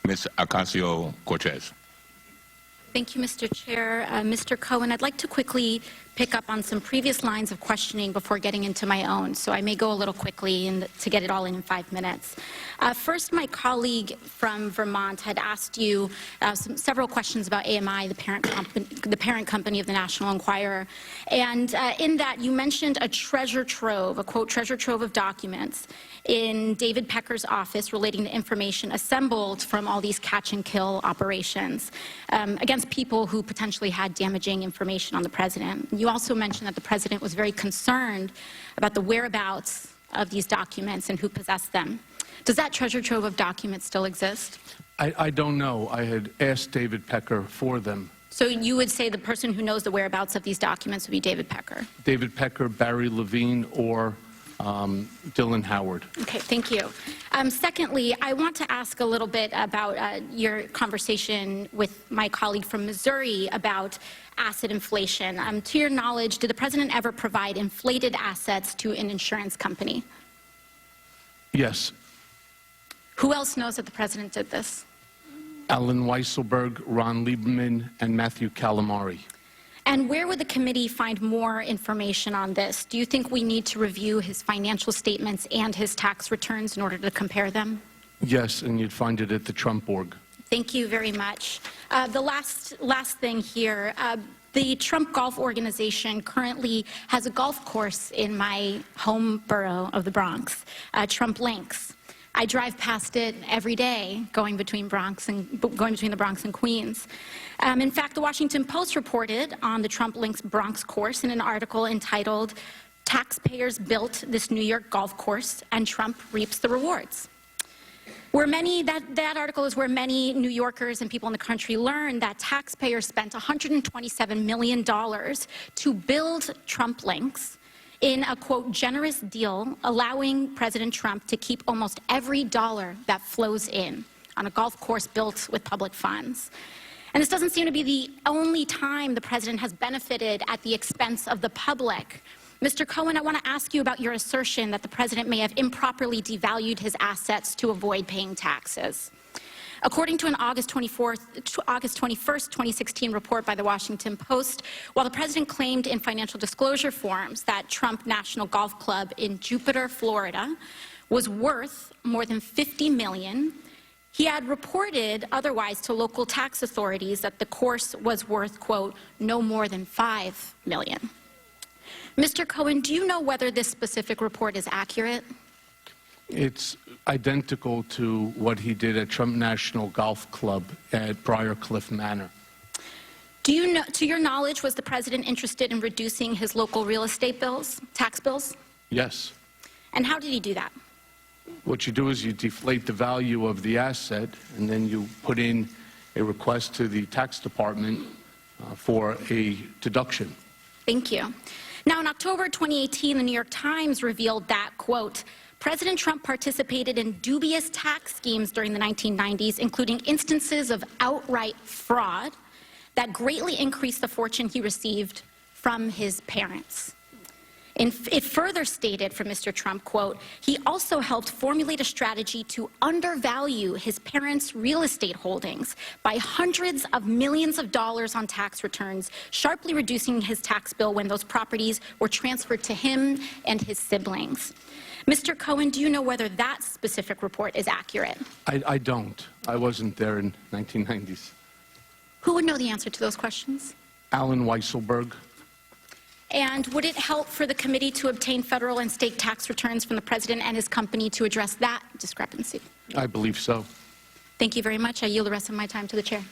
Ms. Ocasio-Cortez. Thank you, Mr. Chair. Mr. Cohen, I'd like to quickly pick up on some previous lines of questioning before getting into my own, so I may go a little quickly to get it all in 5 minutes. First, my colleague from Vermont had asked you several questions about AMI, the parent company of the National Enquirer, and in that you mentioned a treasure trove, a quote, treasure trove of documents in David Pecker's office relating to information assembled from all these catch-and-kill operations against people who potentially had damaging information on the president. You also mentioned that the president was very concerned about the whereabouts of these documents and who possessed them. Does that treasure trove of documents still exist? I don't know. I had asked David Pecker for them. So you would say the person who knows the whereabouts of these documents would be David Pecker? David Pecker, Barry Levine, or Dylan Howard. Okay, thank you. Secondly, I want to ask a little bit about your conversation with my colleague from Missouri about asset inflation. To your knowledge, did the president ever provide inflated assets to an insurance company? Yes. Who else knows that the president did this? Alan Weisselberg, Ron Lieberman, and Matthew Calamari. And where would the committee find more information on this? Do you think we need to review his financial statements and his tax returns in order to compare them? Yes, and you'd find it at the Trump org. Thank you very much. The last thing here, the Trump Golf Organization currently has a golf course in my home borough of the Bronx, Trump Links. I drive past it every day, going between the Bronx and Queens. In fact, the Washington Post reported on the Trump Links Bronx course in an article entitled, "Taxpayers Built This New York Golf Course and Trump Reaps the Rewards." That article is where many New Yorkers and people in the country learned that taxpayers spent $127 million to build Trump Links in a, quote, generous deal, allowing President Trump to keep almost every dollar that flows in on a golf course built with public funds. And this doesn't seem to be the only time the president has benefited at the expense of the public. Mr. Cohen, I want to ask you about your assertion that the president may have improperly devalued his assets to avoid paying taxes. According to an August 21st, 2016 report by the Washington Post, while the president claimed in financial disclosure forms that Trump National Golf Club in Jupiter, Florida, was worth more than $50 million, he had reported otherwise to local tax authorities that the course was worth, quote, no more than $5 million. Mr. Cohen, do you know whether this specific report is accurate? It's identical to what he did at Trump National Golf Club at Briarcliff Manor. Do you know, to your knowledge, was the president interested in reducing his local real estate bills, tax bills? Yes. And how did he do that? What you do is you deflate the value of the asset, and then you put in a request to the tax department for a deduction. Thank you. Now, in October 2018, the New York Times revealed that, quote, President Trump participated in dubious tax schemes during the 1990s, including instances of outright fraud that greatly increased the fortune he received from his parents. It further stated from Mr. Trump, quote, he also helped formulate a strategy to undervalue his parents' real estate holdings by hundreds of millions of dollars on tax returns, sharply reducing his tax bill when those properties were transferred to him and his siblings. Mr. Cohen, do you know whether that specific report is accurate? I don't. I wasn't there in 1990s. Who would know the answer to those questions? Alan Weisselberg. And would it help for the committee to obtain federal and state tax returns from the president and his company to address that discrepancy? I believe so. Thank you very much. I yield the rest of my time to the chair.